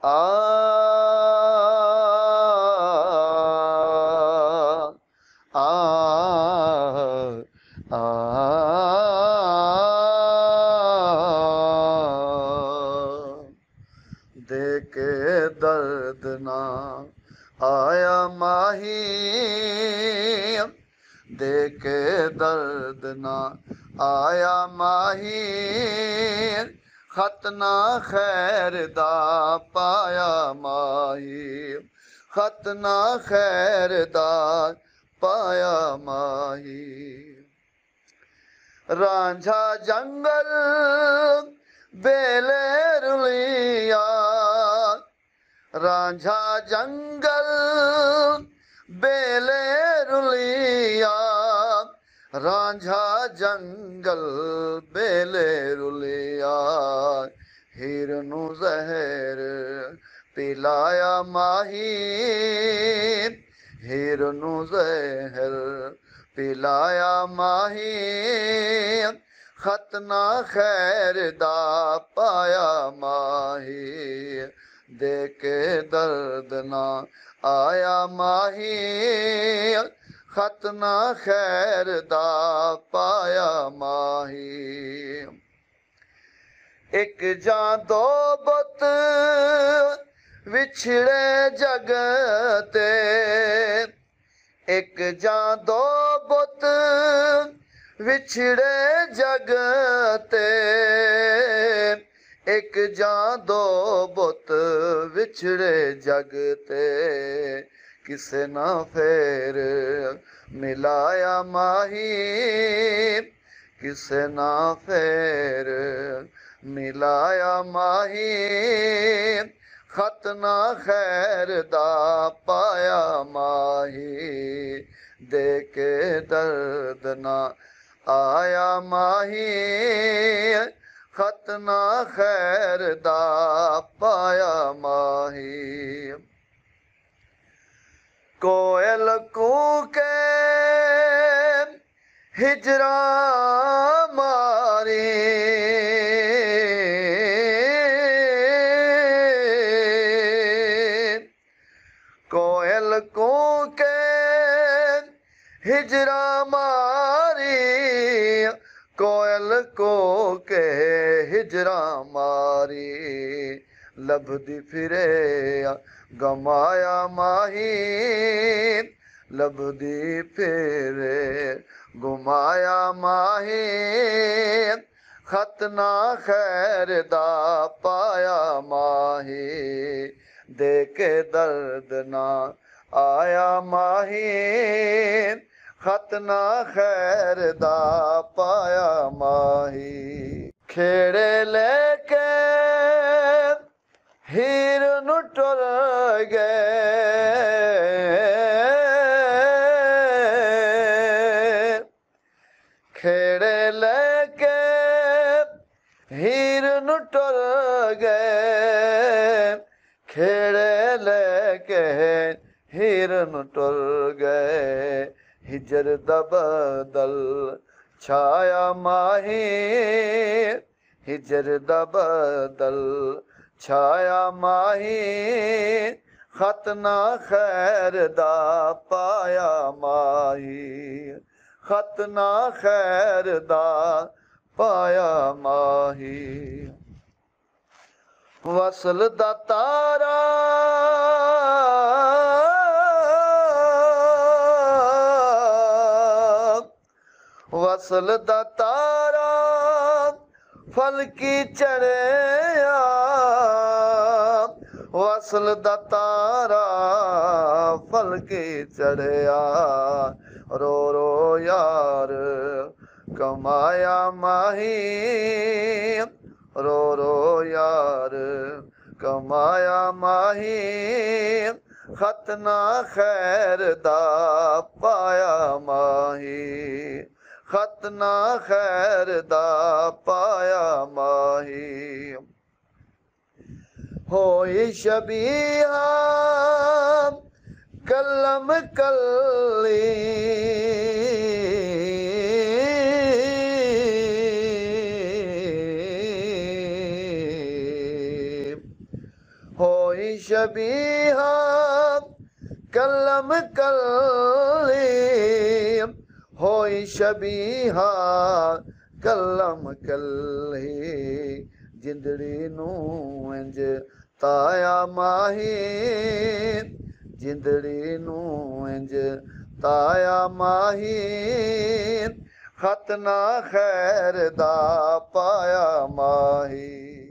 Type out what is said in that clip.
ਆ ਆ ਆ ਦੇ ਕੇ ਦਰਦ ਨਾ ਆਇਆ ਮਾਹੀ, ਦੇ ਕੇ ਦਰਦ ਨਾ ਆਇਆ ਮਾਹੀ, ਖਤ ਨਾ ਖੈਰ ਦਾ ਪਾਇਆ ਮਾਹੀ, ਖਤ ਨਾ ਖੈਰ ਦਾ ਪਾਇਆ ਮਾਹੀ। ਰਾਂਝਾ ਜੰਗਲ ਬੇਲੇ ਰੁਲੀਆ, ਰਾਂਝਾ ਜੰਗਲ ਬੇਲੇ ਰੁਲੀਆ, ਰਾਂਝਾ ਜੰਗਲ ਬੇਲੇ ਰੁਲੀਆ, ਹੀਰ ਨੂੰ ਜ਼ਹਿਰ ਪਿਲਾਇਆ ਮਾਹੀ, ਹੀਰ ਨੂੰ ਜ਼ਹਿਰ ਪਿਲਾਇਆ ਮਾਹੀ, ਖਤ ਨਾ ਖੈਰ ਦਾ ਪਾਇਆ ਮਾਹੀ, ਦੇ ਕੇ ਦਰਦ ਨਾ ਆਇਆ ਮਾਹੀ, ਖਤ ਨਾ ਖੈਰ ਦਾ ਪਾਇਆ ਮਾਹੀ। ਇੱਕ ਜਾਂ ਦੋ ਬੁੱਤ ਵਿਛੜੇ ਜਗ ਤੇ, ਇੱਕ ਜਾਂ ਦੋ ਬੁੱਤ ਵਿਛੜੇ ਜਗ ਤੇ, ਇੱਕ ਜਾਂ ਦੋ ਬੁੱਤ ਵਿਛੜੇ ਜਗ ਤੇ, ਕਿਸੇ ਨਾ ਫੇਰ ਮਿਲਾਇਆ ਮਾਹੀ, ਕਿਸੇ ਨਾ ਫੇਰ ਮਿਲਾਇਆ ਮਾਹੀ, ਖਤ ਨਾ ਖੈਰ ਦਾ ਪਾਇਆ ਮਾਹੀ, ਦੇ ਕੇ ਦਰਦ ਨਾ ਆਇਆ ਮਾਹੀ, ਖਤ ਨਾ ਖੈਰ ਦਾ ਪਾਇਆ ਮਾਹੀ। ਕੋਇਲ ਕੂਕੇ ਹਿਜਰਾ ਮਾਰੀ, ਕੋਇਲ ਕੂਕੇ ਹਿਜਰਾ ਮਾਰੀ, ਕੋਇਲ ਕੂਕੇ ਹਿਜਰਾ ਮਾਰੀ, ਲੱਭਦੀ ਫਿਰੇ ਗਮਾਇਆ ਮਾਹੀ, ਲੱਭਦੀ ਫਿਰੇ ਗੁਮਾਇਆ ਮਾਹੀ, ਖਤ ਨਾ ਖੈਰ ਦਾ ਪਾਇਆ ਮਾਹੀ, ਦੇ ਕੇ ਦਰਦ ਨਾ ਆਇਆ ਮਾਹੀ, ਖਤ ਨਾ ਖੈਰ ਦਾ ਪਾਇਆ ਮਾਹੀ। ਖੇੜੇ ਲੈ ਕੇ ਹੀਰ ਨੂੰ ਟੁਰ ਗਏ, ਖੇੜੇ ਲੈ ਕੇ ਹੀਰ ਨੂੰ ਟੁਰ ਗਏ, ਖੇੜੇ ਲੈ ਕੇ ਹੀਰ ਨੂੰ ਟੁਰ ਗਏ, ਹਿਜਰ ਦਾ ਬਦਲ ਛਾਇਆ ਮਾਹੀ, ਹਿਜਰ ਦਾ ਬਦਲ ਛਾਇਆ ਮਾਹੀ, ਖਤ ਨਾ ਖੈਰ ਦਾ ਪਾਇਆ ਮਾਹੀ, ਖਤ ਨਾ ਖੈਰ ਦਾ ਪਾਇਆ ਮਾਹੀ। ਵਸਲ ਦਾ ਤਾਰਾ ਵਸਲ ਦਾ ਤਾਰਾ ਫਲਕੀ ਚੜਿਆ, ਵਸਲ ਦਾ ਤਾਰਾ ਫਲਕੀ ਚੜਿਆ, ਰੋ ਰੋ ਯਾਰ ਕਮਾਇਆ ਮਾਹੀ, ਰੋ ਰੋ ਯਾਰ ਕਮਾਇਆ ਮਾਹੀ, ਖਤ ਨਾ ਖੈਰ ਦਾ ਪਾਇਆ ਮਾਹੀ, ਖਤ ਨਾ ਖੈਰ ਦਾ ਪਾਇਆ ਮਾਹੀ। ਹੋਈ ਸ਼ਬੀਹਾ ਕਲਮ ਕੱਲੀ, ਹੋਈ ਹੋਈ ਸ਼ਬੀਹਾ ਕਲਮ ਕੱਲੀ, ਹੋਈ ਸ਼ਬੀਹਾ ਕਲਮ ਕੱਲੀ, ਜਿੰਦੜੀ ਨੂੰ ਇੰਜ ਤਾਇਆ ਮਾਹੀ, ਜਿੰਦੜੀ ਨੂੰ ਇੰਜ ਤਾਇਆ ਮਾਹੀ, ਖਤ ਨਾ ਖੈਰ ਦਾ ਪਾਇਆ ਮਾਹੀ।